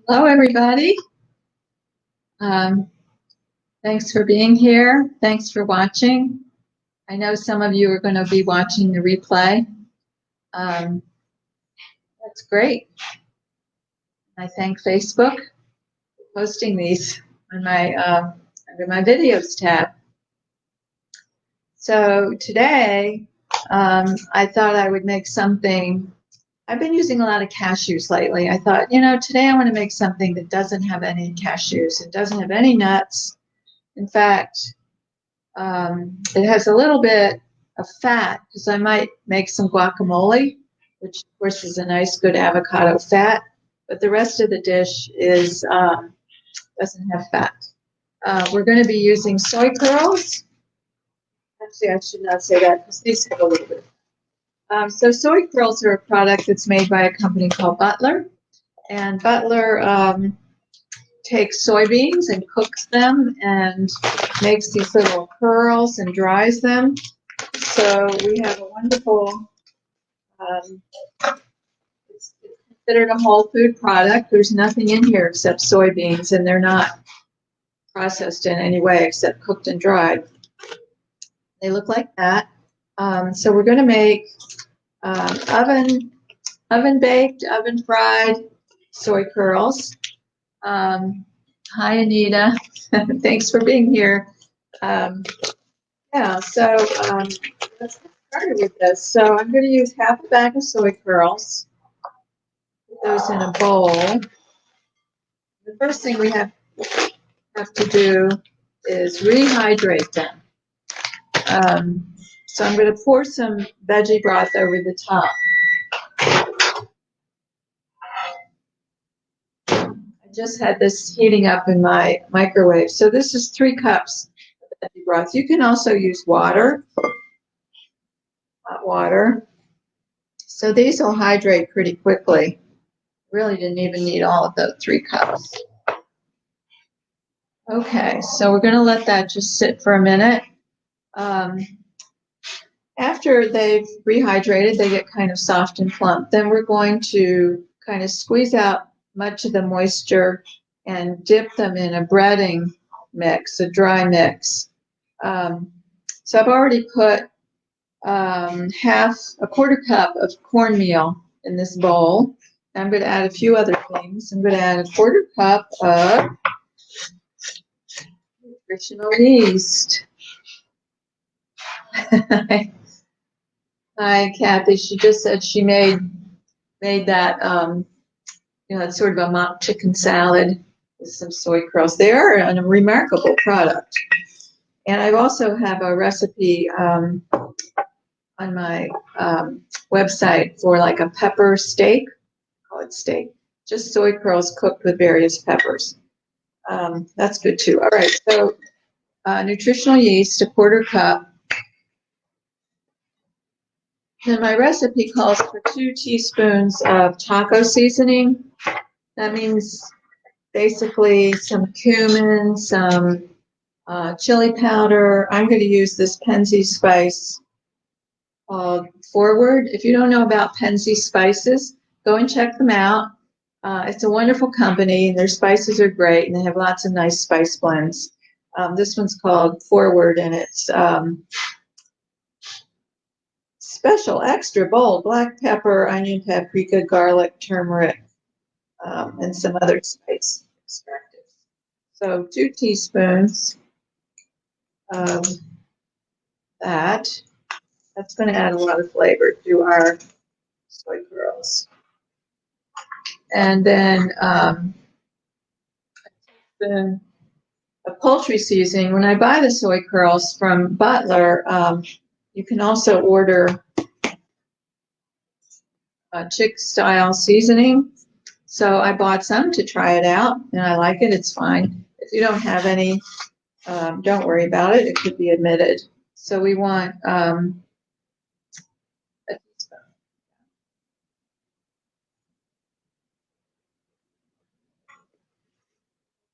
Hello, everybody. Um, Thanks for being here. Thanks for watching. I know some of you are going to be watching the replay. Um, that's great. I thank Facebook for posting these on my under my videos tab. So today, I thought I would make something. I've been using a lot of cashews lately. I thought, today I want to make something that doesn't have any cashews. It doesn't have any nuts. In fact, it has a little bit of fat because I might make some guacamole, which of course is a nice, good avocado fat. But the rest of the dish is doesn't have fat. We're going to be using soy curls. Actually, I should not say that because these have a little bit. So soy curls are a product that's made by a company called Butler, and Butler takes soybeans and cooks them and makes these little curls and dries them. So we have a wonderful, it's considered a whole food product. There's nothing in here except soybeans, and they're not processed in any way except cooked and dried. They look like that. So we're going to make oven baked, oven fried soy curls. Hi, Anita. Thanks for being here. Let's get started with this. So I'm going to use half a bag of soy curls. Put those in a bowl. The first thing we have to do is rehydrate them. So I'm going to pour some veggie broth over the top. I just had this heating up in my microwave. So this is 3 cups of veggie broth. You can also use water, hot water. So these will hydrate pretty quickly. Really didn't even need all of the 3 cups. Okay, so we're going to let that just sit for a minute. After they've rehydrated, they get kind of soft and plump. Then we're going to kind of squeeze out much of the moisture and dip them in a breading mix, a dry mix. So I've already put a quarter cup of cornmeal in this bowl. I'm going to add a few other things. I'm going to add a quarter cup of nutritional yeast. Hi, Kathy. She just said she made that, it's sort of a mock chicken salad with some soy curls. They are a remarkable product. And I also have a recipe on my website for like a pepper steak. Call it steak. Just soy curls cooked with various peppers. That's good too. All right, so nutritional yeast, a quarter cup. And my recipe calls for 2 teaspoons of taco seasoning. That means basically some cumin, some chili powder. I'm going to use this Penzi spice called Forward. If you don't know about Penzi spices, go and check them out. It's a wonderful company, and their spices are great, and they have lots of nice spice blends. This one's called Forward, and it's special, extra bold, black pepper, onion, paprika, garlic, turmeric, and some other spice extractives. So 2 teaspoons of that. That's going to add a lot of flavor to our soy curls. And then a teaspoon of poultry seasoning. When I buy the soy curls from Butler, you can also order chick style seasoning. So I bought some to try it out, and I like it. It's fine. If you don't have any, don't worry about it. It could be omitted. So we want a teaspoon.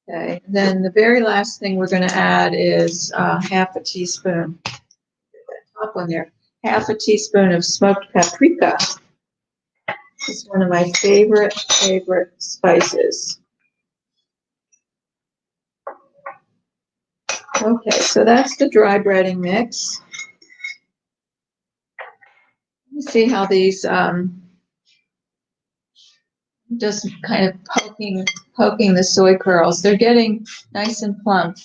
Okay. Then the very last thing we're going to add is half a teaspoon. Get that top one there. Half a teaspoon of smoked paprika. It's one of my favorite spices. Okay, so that's the dry breading mix. Let me see how these just kind of poking the soy curls. They're getting nice and plump.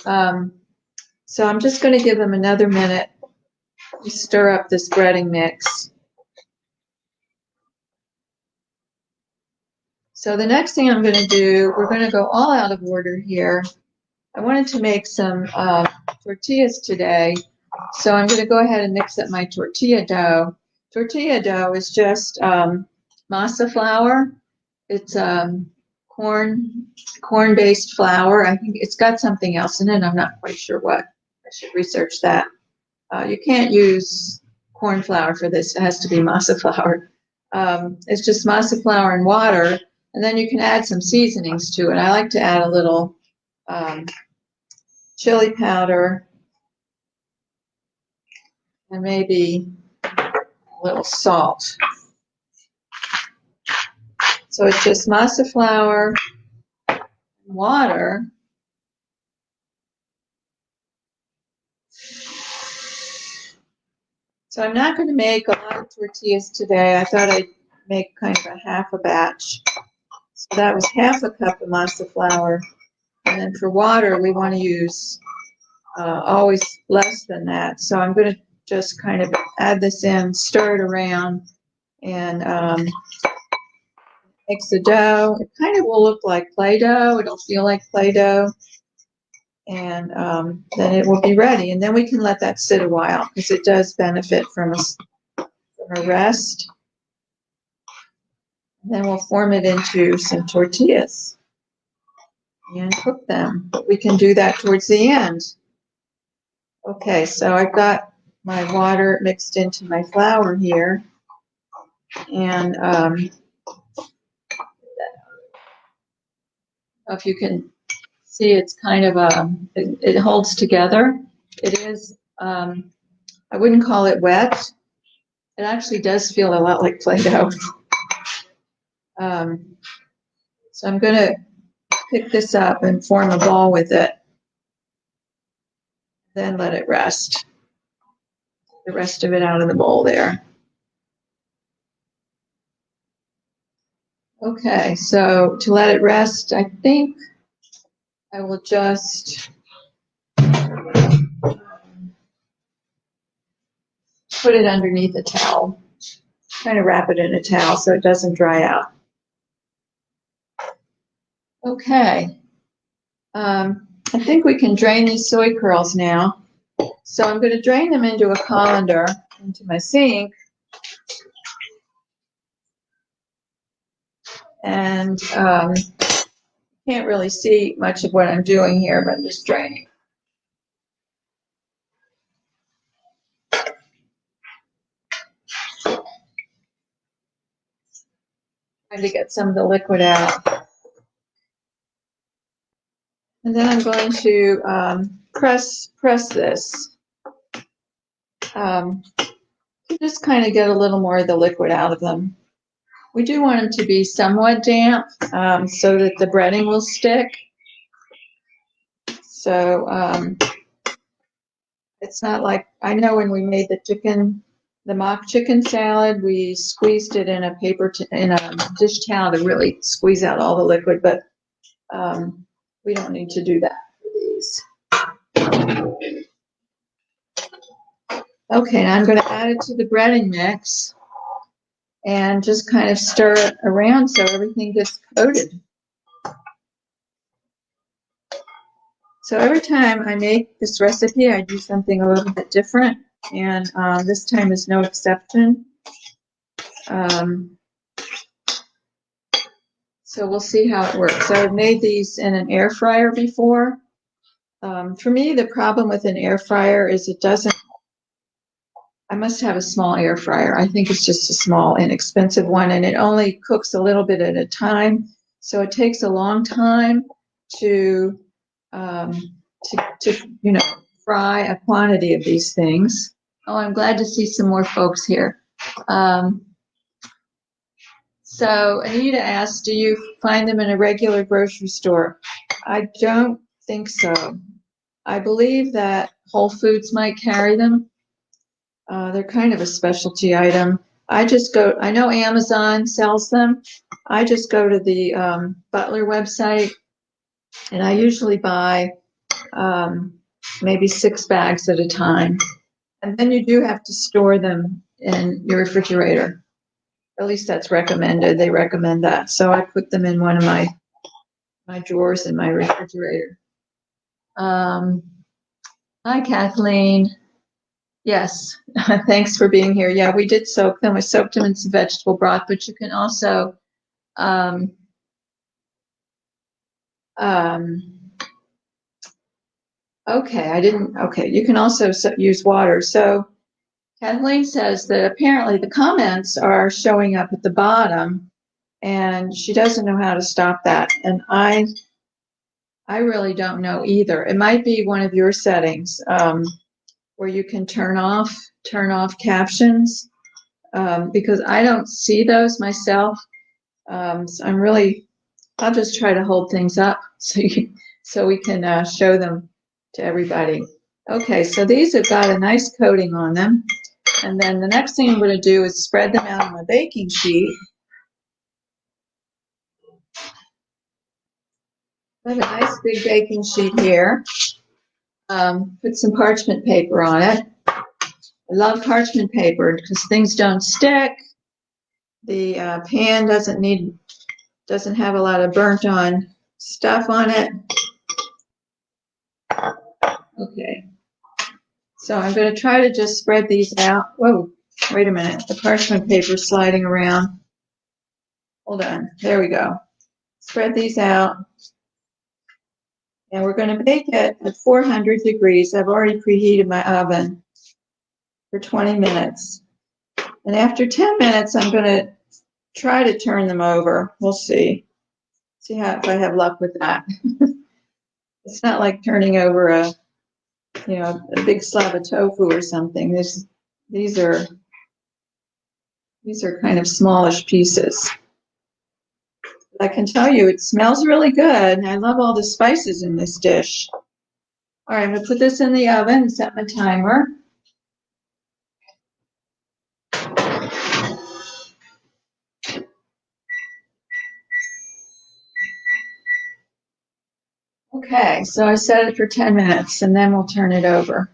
So I'm just going to give them another minute to stir up this breading mix. So the next thing I'm going to do, we're going to go all out of order here. I wanted to make some tortillas today, so I'm going to go ahead and mix up my tortilla dough. Tortilla dough is just masa flour. It's corn-based flour. I think it's got something else in it. I'm not quite sure what. I should research that. You can't use corn flour for this. It has to be masa flour. It's just masa flour and water, and then you can add some seasonings to it. I like to add a little chili powder and maybe a little salt. So it's just masa flour and water. So I'm not going to make a lot of tortillas today. I thought I'd make kind of a half a batch. So that was half a cup of masa flour. And then for water, we want to use always less than that. So I'm going to just kind of add this in, stir it around, and mix the dough. It kind of will look like Play-Doh. It'll feel like Play-Doh. And then it will be ready. And then we can let that sit a while because it does benefit from a rest. And then we'll form it into some tortillas and cook them. But we can do that towards the end. Okay, so I've got my water mixed into my flour here. And if you can see, it's kind of it holds together. It is, I wouldn't call it wet. It actually does feel a lot like Play-Doh. So I'm going to pick this up and form a ball with it. Then let it rest. The rest of it out of the bowl there. Okay, so to let it rest, I think I will just put it underneath a towel. Kind of wrap it in a towel so it doesn't dry out. Okay. I think we can drain these soy curls now. So I'm going to drain them into a colander, into my sink. And can't really see much of what I'm doing here, but I'm just draining. Trying to get some of the liquid out. And then I'm going to press this. Just kind of get a little more of the liquid out of them. We do want them to be somewhat damp so that the breading will stick. So it's not like, I know when we made the mock chicken salad, we squeezed it in a dish towel to really squeeze out all the liquid, but we don't need to do that for these. Okay, now I'm going to add it to the breading mix and just kind of stir it around so everything gets coated. So every time I make this recipe, I do something a little bit different, and this time is no exception. So we'll see how it works. So I've made these in an air fryer before. For me, the problem with an air fryer is it doesn't, I must have a small air fryer. I think it's just a small, inexpensive one, and it only cooks a little bit at a time. So it takes a long time to fry a quantity of these things. Oh, I'm glad to see some more folks here. So Anita asked, do you find them in a regular grocery store? I don't think so. I believe that Whole Foods might carry them. They're kind of a specialty item. I know Amazon sells them. I just go to the Butler website, and I usually buy maybe 6 bags at a time. And then you do have to store them in your refrigerator. At least that's recommended. They recommend that. So I put them in one of my drawers in my refrigerator. Hi, Kathleen. Yes, thanks for being here. Yeah, we did soak them. I soaked them in some vegetable broth, but you can also okay, you can also use water. So Kathleen says that apparently the comments are showing up at the bottom, and she doesn't know how to stop that. And I really don't know either. It might be one of your settings where you can turn off captions because I don't see those myself. So I'll just try to hold things up so we can show them to everybody. Okay, so these have got a nice coating on them. And then the next thing I'm going to do is spread them out on my baking sheet. I have a nice big baking sheet here. Put some parchment paper on it. I love parchment paper because things don't stick. The pan doesn't have a lot of burnt on stuff on it. Okay. So I'm going to try to just spread these out. Whoa, wait a minute. The parchment paper is sliding around. Hold on. There we go. Spread these out. And we're going to bake it at 400 degrees. I've already preheated my oven for 20 minutes. And after 10 minutes, I'm going to try to turn them over. We'll see. See if I have luck with that. It's not like turning over a big slab of tofu or something. These are kind of smallish pieces. I can tell you it smells really good. I love all the spices in this dish. All right, I'm going to put this in the oven and set my timer. Okay, so I set it for 10 minutes and then we'll turn it over.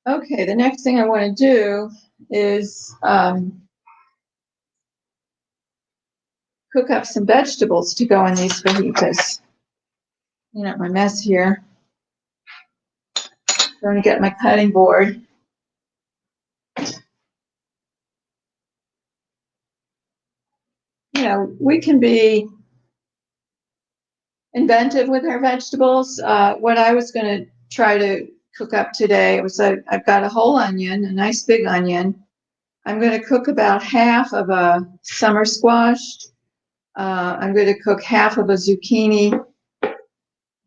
Okay, the next thing I want to do is cook up some vegetables to go in these fajitas. Clean up my mess here. Going to get my cutting board. We can be inventive with our vegetables. What I was going to try to cook up today was I've got a whole onion, a nice big onion. I'm going to cook about half of a summer squash. I'm going to cook half of a zucchini,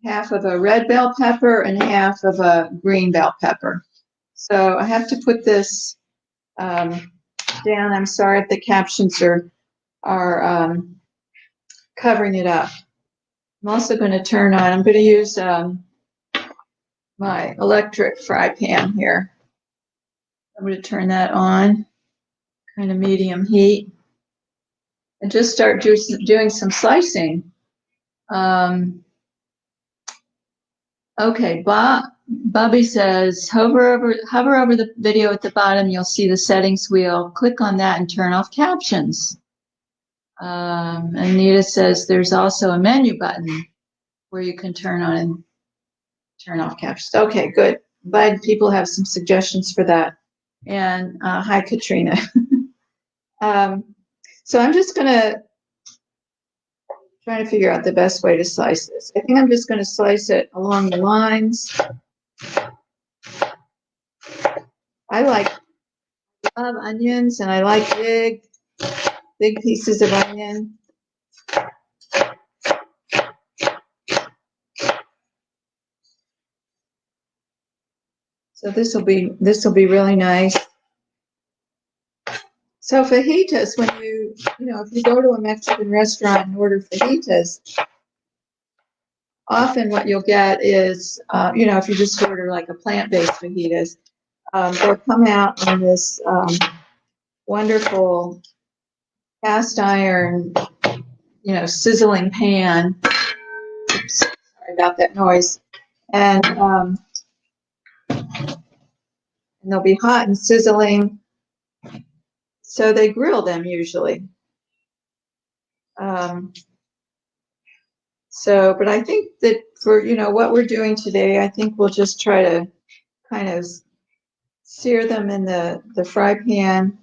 half of a red bell pepper, and half of a green bell pepper. So I have to put this down. I'm sorry if the captions are covering it up. I'm also going to turn on, I'm going to use my electric fry pan here. I'm going to turn that on, kind of medium heat, and just start doing some slicing. Okay, Bobby says, hover over the video at the bottom, you'll see the settings wheel. Click on that and turn off captions. Anita says there's also a menu button where you can turn on and turn off captions. Okay, good. Glad people have some suggestions for that. And hi, Katrina. So I'm just going to try to figure out the best way to slice this. I think I'm just going to slice it along the lines. I love onions, and I like big pieces of onion. So this will be really nice. So fajitas, when if you go to a Mexican restaurant and order fajitas, often what you'll get is, if you just order like a plant-based fajitas, they'll come out on this wonderful cast iron, sizzling pan. Oops, sorry about that noise. And they'll be hot and sizzling. So they grill them usually. But I think that for, what we're doing today, I think we'll just try to kind of sear them in the fry pan,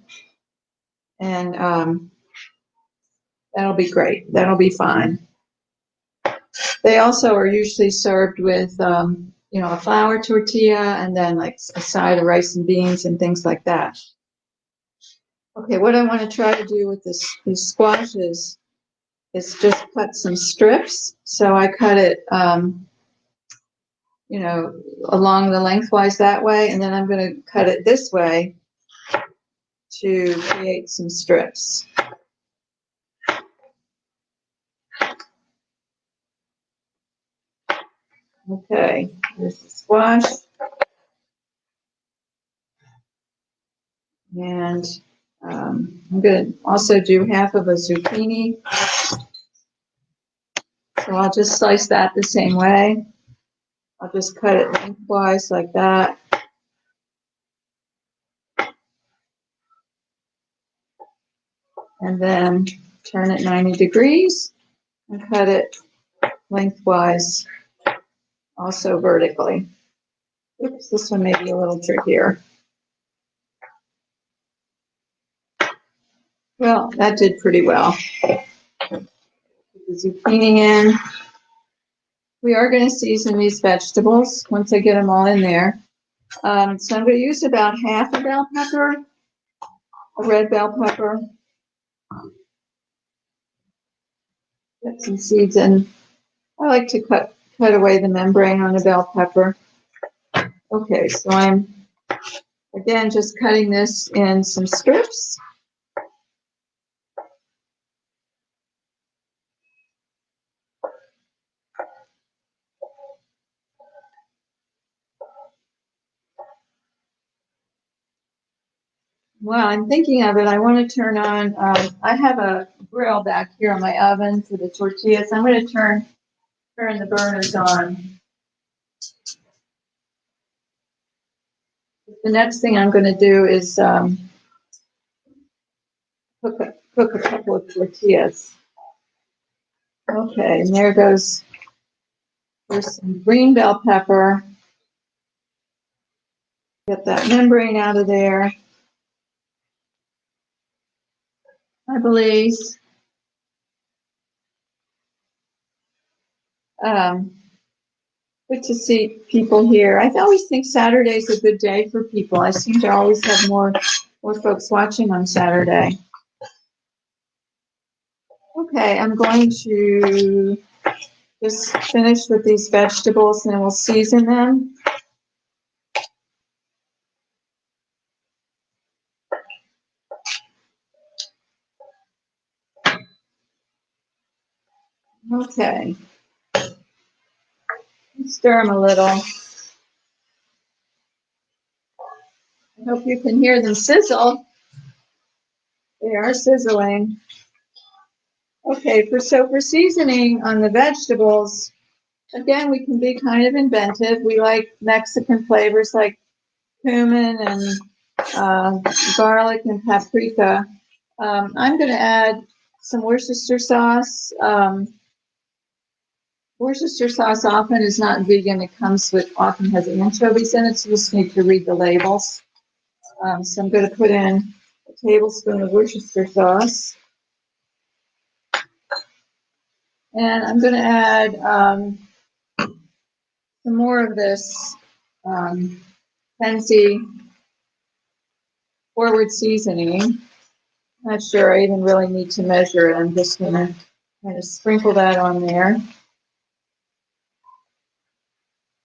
and that'll be great. That'll be fine. They also are usually served with, a flour tortilla and then like a side of rice and beans and things like that. Okay, what I want to try to do with these squashes is just cut some strips. So I cut it, along the lengthwise that way, and then I'm going to cut it this way to create some strips. Okay, here's the squash. And I'm going to also do half of a zucchini. So I'll just slice that the same way. I'll just cut it lengthwise like that. And then turn it 90 degrees and cut it lengthwise, also vertically. Oops, this one may be a little trickier. Well, that did pretty well. Put the zucchini in. We are going to season these vegetables once I get them all in there. So I'm going to use about half a bell pepper, a red bell pepper. Get some seeds in. I like to cut away the membrane on a bell pepper. Okay, so I'm, again, just cutting this in some strips. While I'm thinking of it, I want to turn on, I have a grill back here on my oven for the tortillas. I'm going to turn the burners on. The next thing I'm going to do is cook a couple of tortillas. Okay, and there's some green bell pepper. Get that membrane out of there. I believe. Good to see people here. I always think Saturday's a good day for people. I seem to always have more folks watching on Saturday. Okay, I'm going to just finish with these vegetables and we'll season them. Okay. Stir them a little. I hope you can hear them sizzle. They are sizzling. Okay, for seasoning on the vegetables, again, we can be kind of inventive. We like Mexican flavors like cumin and garlic and paprika. I'm going to add some Worcestershire sauce. Worcestershire sauce often is not vegan. It often has anchovies in it, so you just need to read the labels. So I'm going to put in a tablespoon of Worcestershire sauce. And I'm going to add some more of this fancy forward seasoning. Not sure I even really need to measure it. I'm just going to kind of sprinkle that on there.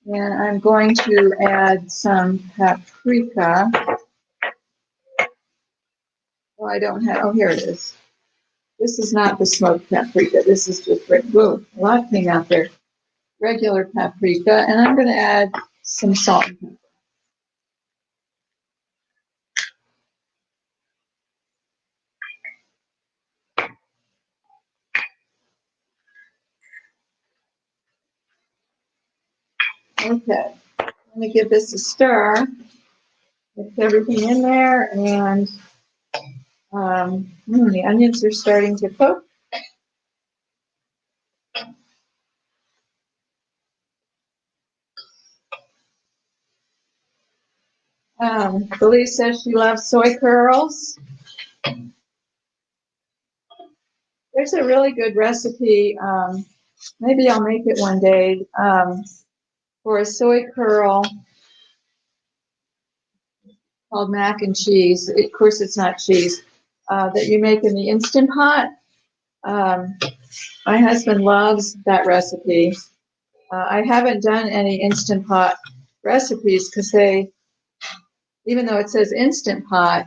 And I'm going to add some paprika. Oh, I don't have, oh, here it is. This is not the smoked paprika. This is just, whoa, a lot came out there. regular paprika, and I'm going to add some salt and pepper. Okay, let me give this a stir. Mix everything in there, and the onions are starting to cook. Belize says she loves soy curls. There's a really good recipe. Maybe I'll make it one day for a soy curl called mac and cheese. Of course, it's not cheese that you make in the Instant Pot. My husband loves that recipe. I haven't done any Instant Pot recipes because even though it says Instant Pot,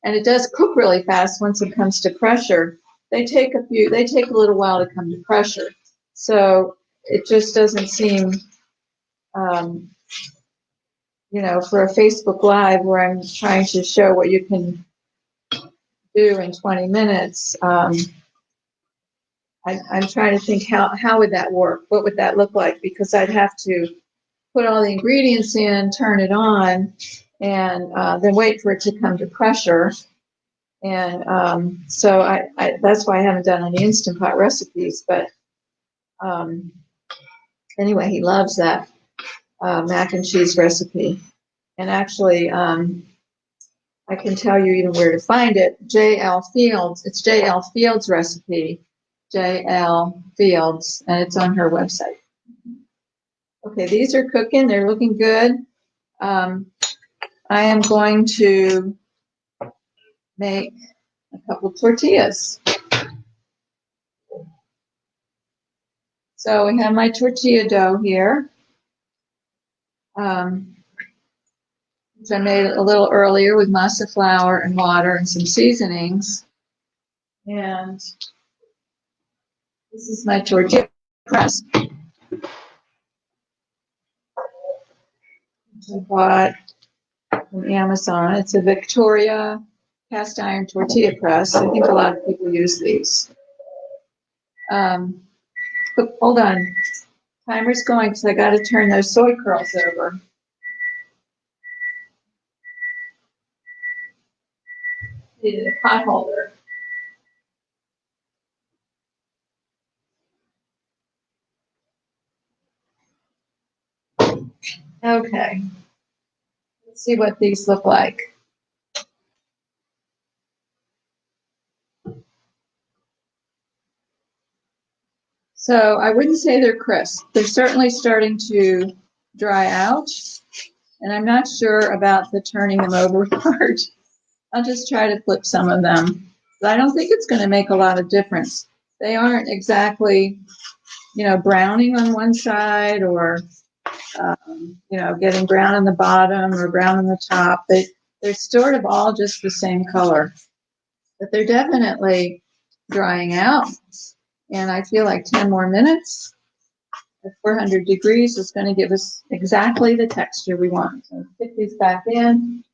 and it does cook really fast once it comes to pressure, they take a little while to come to pressure. So it just doesn't seem, for a Facebook Live where I'm trying to show what you can do in 20 minutes. I'm trying to think how would that work? What would that look like? Because I'd have to put all the ingredients in, turn it on, and then wait for it to come to pressure. And so that's why I haven't done any Instant Pot recipes. But anyway, he loves that mac and cheese recipe. And actually, I can tell you even where to find it. J.L. Fields. It's J.L. Fields' recipe. J.L. Fields, and it's on her website. Okay, these are cooking. They're looking good. I am going to make a couple tortillas. So we have my tortilla dough here, which I made a little earlier with masa flour and water and some seasonings. And this is my tortilla press, which I bought from Amazon. It's a Victoria cast iron tortilla press. I think a lot of people use these. Hold on. Timer's going because I got to turn those soy curls over. Needed a pot holder. Okay. Let's see what these look like. So I wouldn't say they're crisp. They're certainly starting to dry out. And I'm not sure about the turning them over part. I'll just try to flip some of them. But I don't think it's going to make a lot of difference. They aren't exactly, browning on one side or, getting brown on the bottom or brown on the top. They're sort of all just the same color. But they're definitely drying out. And I feel like 10 more minutes at 400 degrees is going to give us exactly the texture we want. So put these back in.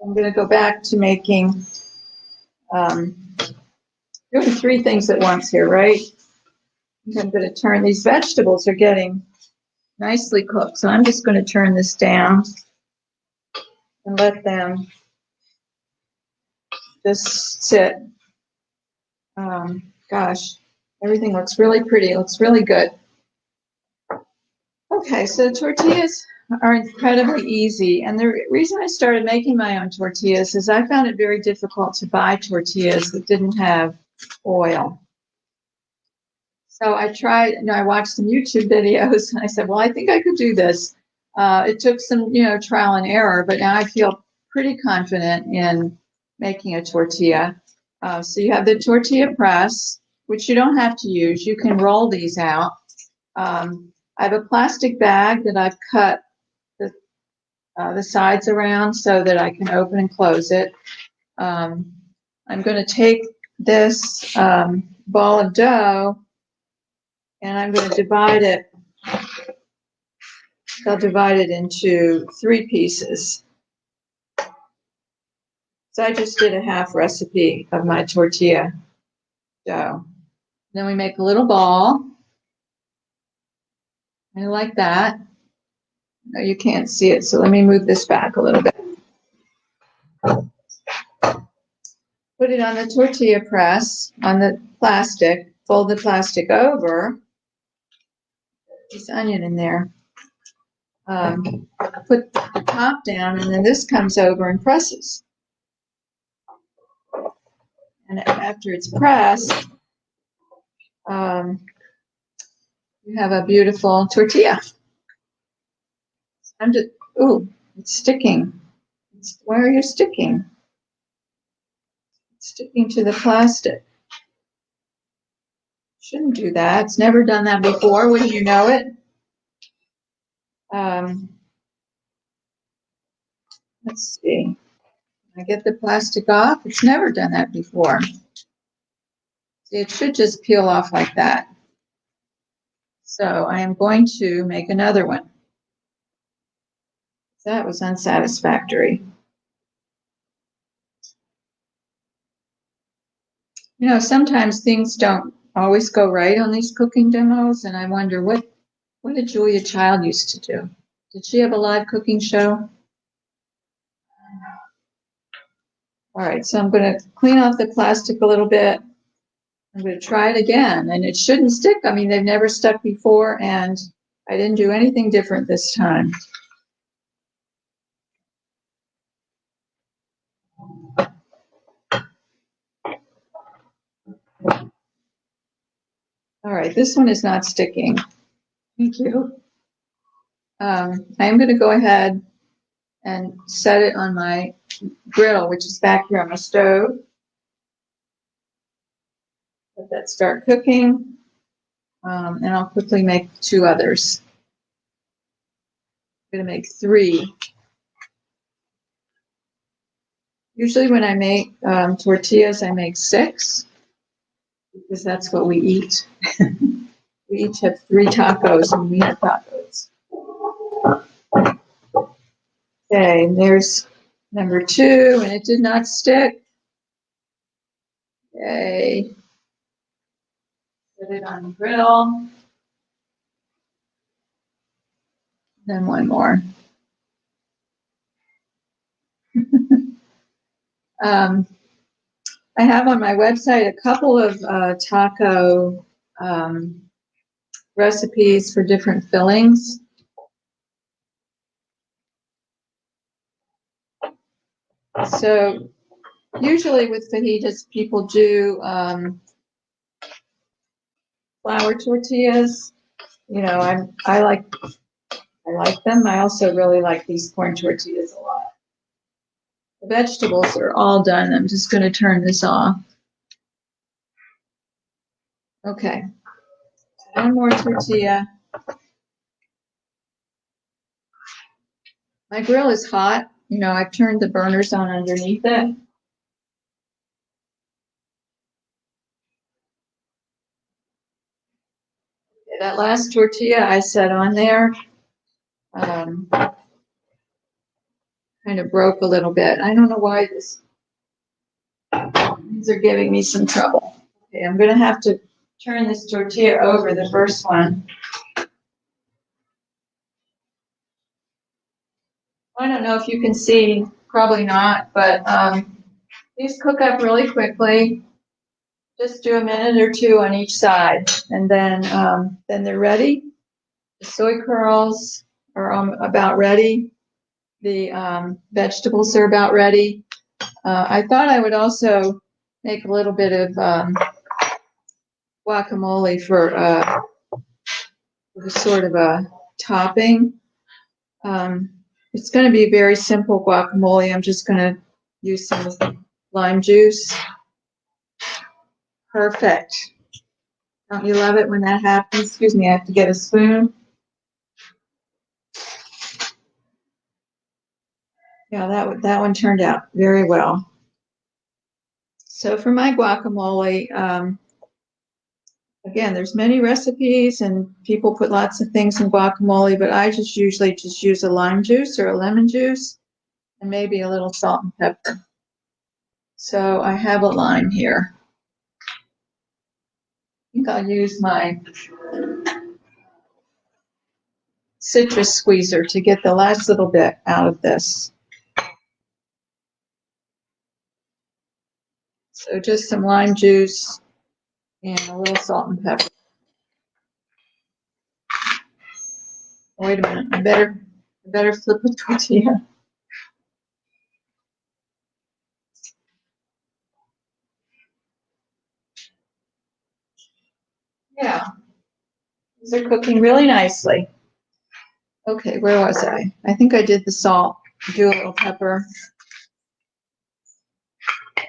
I'm going to go back to making, doing three things at once here, right? I'm going to turn, these vegetables are getting nicely cooked, so I'm just going to turn this down and let them just sit. Gosh, everything looks really pretty. It looks really good. Okay, so tortillas are incredibly easy. And the reason I started making my own tortillas is I found it very difficult to buy tortillas that didn't have oil. So I tried, I watched some YouTube videos and I said, well, I think I could do this. It took some, trial and error, but now I feel pretty confident in making a tortilla. So you have the tortilla press, which you don't have to use. You can roll these out. I have a plastic bag that I've cut the sides around so that I can open and close it. I'm going to take this ball of dough and I'm going to divide it. I'll divide it into 3 pieces. So I just did a half recipe of my tortilla dough. Then we make a little ball. I like that. No, you can't see it, so let me move this back a little bit. Put it on the tortilla press, on the plastic, fold the plastic over. This onion in there. Put the top down, and then this comes over and presses. And after it's pressed, you have a beautiful tortilla. Ooh, it's sticking. Why are you sticking? It's sticking to the plastic. Shouldn't do that. It's never done that before. Wouldn't you know it? Let's see. I get the plastic off. It's never done that before. See, it should just peel off like that. So I am going to make another one. That was unsatisfactory. You know, sometimes things don't always go right on these cooking demos, and I wonder what did Julia Child used to do? Did she have a live cooking show? All right, so I'm going to clean off the plastic a little bit. I'm going to try it again, and it shouldn't stick. I mean, they've never stuck before, and I didn't do anything different this time. All right, this one is not sticking. Thank you. I am going to go ahead and set it on my griddle, which is back here on my stove. Let that start cooking, and I'll quickly make 2 others. I'm going to make 3. Usually when I make tortillas, I make 6, because that's what we eat. We each have 3 tacos when we have tacos. Okay, and there's number 2, and it did not stick. Okay. Put it on the griddle. Then one more. I have on my website a couple of taco recipes for different fillings. So usually with fajitas, people do flour tortillas. You know, I like them. I also really like these corn tortillas a lot. The vegetables are all done. I'm just going to turn this off. Okay. One more tortilla. My grill is hot. You know, I've turned the burners on underneath it. Okay, that last tortilla I set on there kind of broke a little bit. I don't know why these are giving me some trouble. Okay, I'm going to have to turn this tortilla over, the first one. I don't know if you can see, probably not, but these cook up really quickly. Just do a minute or 2 on each side, and then they're ready. The soy curls are about ready. The vegetables are about ready. I thought I would also make a little bit of guacamole for sort of a topping. It's going to be very simple guacamole. I'm just going to use some lime juice. Perfect. Don't you love it when that happens? Excuse me, I have to get a spoon. Yeah, that one turned out very well. So for my guacamole, again, there's many recipes and people put lots of things in guacamole, but I just usually just use a lime juice or a lemon juice and maybe a little salt and pepper. So I have a lime here. I think I'll use my citrus squeezer to get the last little bit out of this. So just some lime juice and a little salt and pepper. Wait a minute, I better flip a tortilla. Yeah, these are cooking really nicely. Okay, where was I? I think I did the salt, do a little pepper,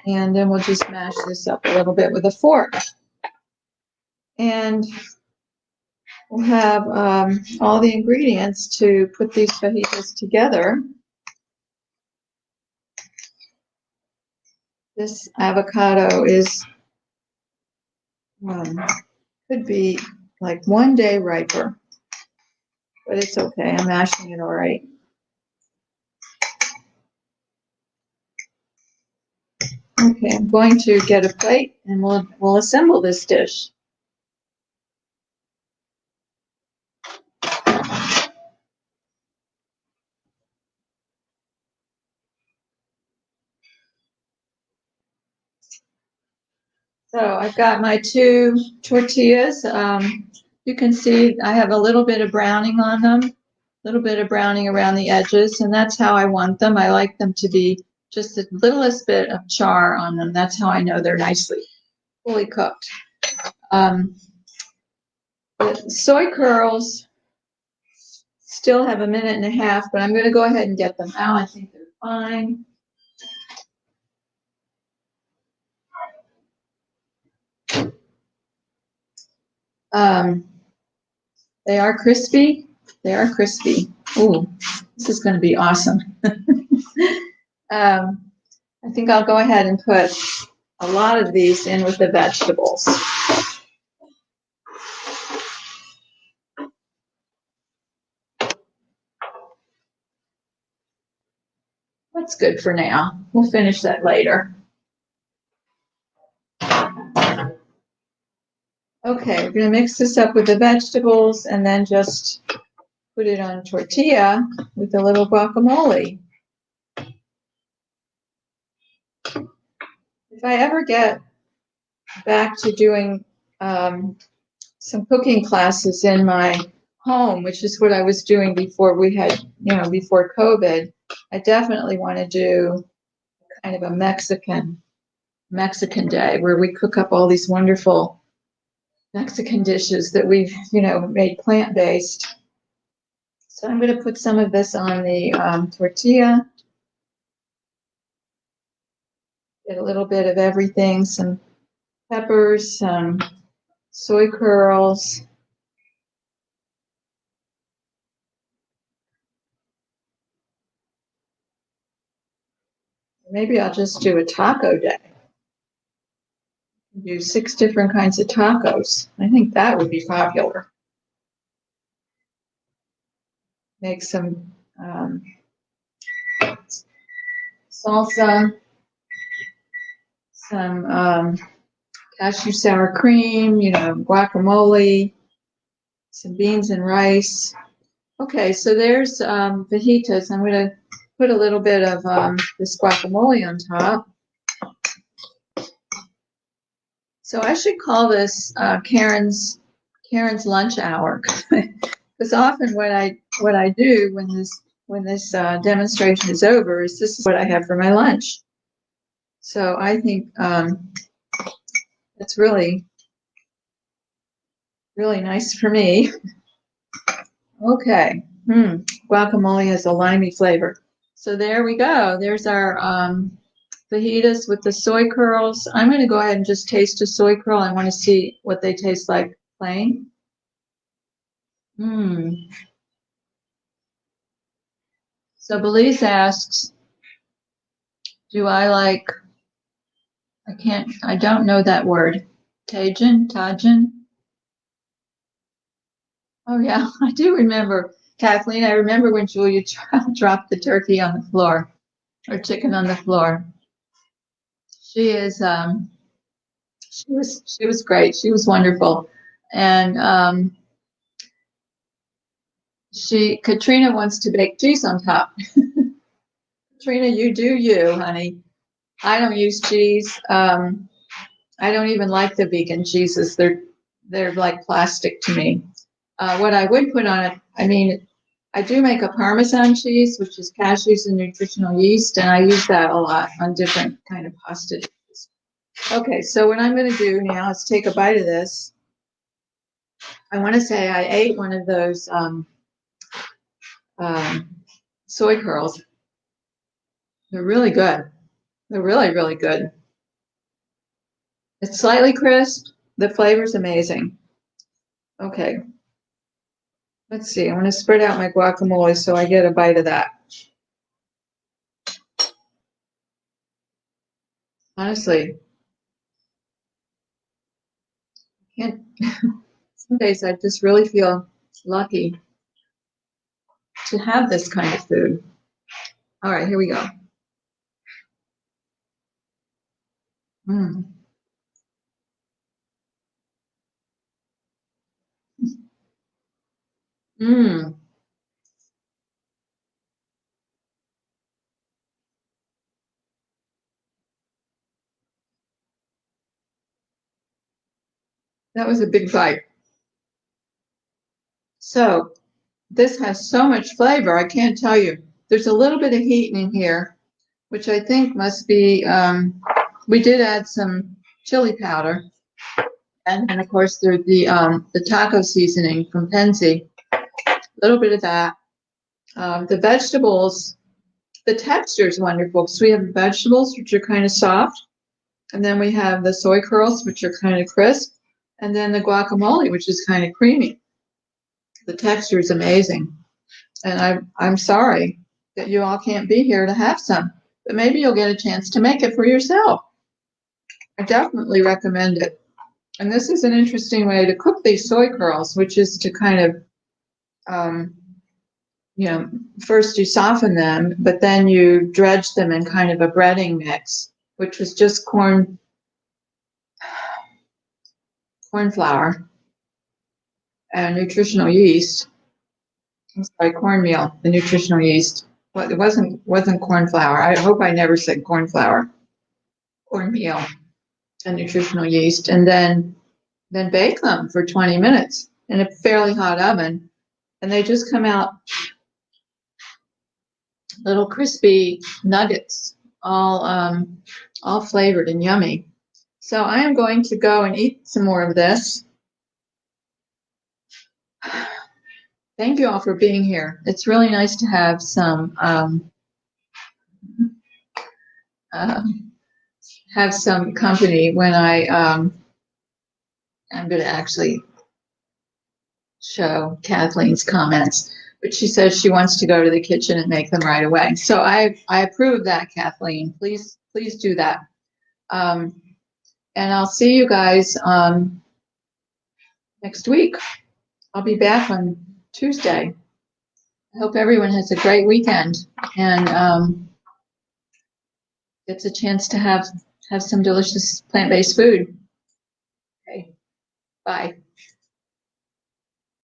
and then we'll just mash this up a little bit with a fork. And we'll have all the ingredients to put these fajitas together. This avocado is, could be like 1 day riper, but it's okay. I'm mashing it all right. Okay, I'm going to get a plate and we'll assemble this dish. So I've got my 2 tortillas. You can see I have a little bit of browning on them, a little bit of browning around the edges, and that's how I want them. I like them to be just the littlest bit of char on them. That's how I know they're nicely, fully cooked. The soy curls still have a minute and a half, but I'm going to go ahead and get them out. I think they're fine. They are crispy. They are crispy. Ooh, this is going to be awesome. I think I'll go ahead and put a lot of these in with the vegetables. That's good for now. We'll finish that later. Okay, we're going to mix this up with the vegetables and then just put it on a tortilla with a little guacamole. If I ever get back to doing some cooking classes in my home, which is what I was doing before we had, before COVID, I definitely want to do kind of a Mexican day where we cook up all these wonderful Mexican dishes that we've, made plant-based. So I'm going to put some of this on the tortilla. Get a little bit of everything, some peppers, some soy curls. Maybe I'll just do a taco day. Do 6 different kinds of tacos. I think that would be popular. Make some salsa, some cashew sour cream, guacamole, some beans and rice. Okay, so there's fajitas. I'm going to put a little bit of this guacamole on top. So I should call this Karen's lunch hour, because often what I do when this demonstration is over is this is what I have for my lunch. So I think it's really nice for me. Okay, guacamole has a limey flavor. So there we go. There's our fajitas with the soy curls. I'm going to go ahead and just taste a soy curl. I want to see what they taste like plain. So Belize asks, Do I like, I don't know that word. Tajin? Oh yeah, I do remember, Kathleen. I remember when Julia dropped the turkey on the floor or chicken on the floor. She is, she was great. She was wonderful, and Katrina wants to bake cheese on top. Katrina, you do you, honey. I don't use cheese. I don't even like the vegan cheeses. They're like plastic to me. What I would put on it, I mean, I do make a Parmesan cheese, which is cashews and nutritional yeast, and I use that a lot on different kind of pasta dishes. Okay, so what I'm going to do now is take a bite of this. I want to say I ate one of those soy curls. They're really good. They're really, really good. It's slightly crisp. The flavor's amazing. Okay. Let's see. I'm going to spread out my guacamole so I get a bite of that. Honestly, can't. Some days I just really feel lucky to have this kind of food. All right, here we go. Mm. Mm. That was a big bite. So this has so much flavor, I can't tell you. There's a little bit of heat in here, which I think must be, we did add some chili powder. And of course, there's the taco seasoning from Penzi. A little bit of that. The vegetables, the texture is wonderful. So we have the vegetables, which are kind of soft. And then we have the soy curls, which are kind of crisp. And then the guacamole, which is kind of creamy. The texture is amazing. And I'm sorry that you all can't be here to have some. But maybe you'll get a chance to make it for yourself. I definitely recommend it. And this is an interesting way to cook these soy curls, which is to kind of, you know, first you soften them, but then you dredge them in kind of a breading mix, which was just corn flour and nutritional yeast. I'm sorry, cornmeal, the nutritional yeast. Well, it wasn't corn flour. I hope I never said corn flour. Cornmeal and nutritional yeast, and then bake them for 20 minutes in a fairly hot oven, and they just come out little crispy nuggets, all flavored and yummy. So I am going to go and eat some more of this. Thank you all for being here. It's really nice to have some company when I'm going to actually show Kathleen's comments, but she says she wants to go to the kitchen and make them right away. So I approve that, Kathleen. Please do that. And I'll see you guys next week. I'll be back on Tuesday. I hope everyone has a great weekend and gets a chance to have some delicious plant-based food. Okay, bye.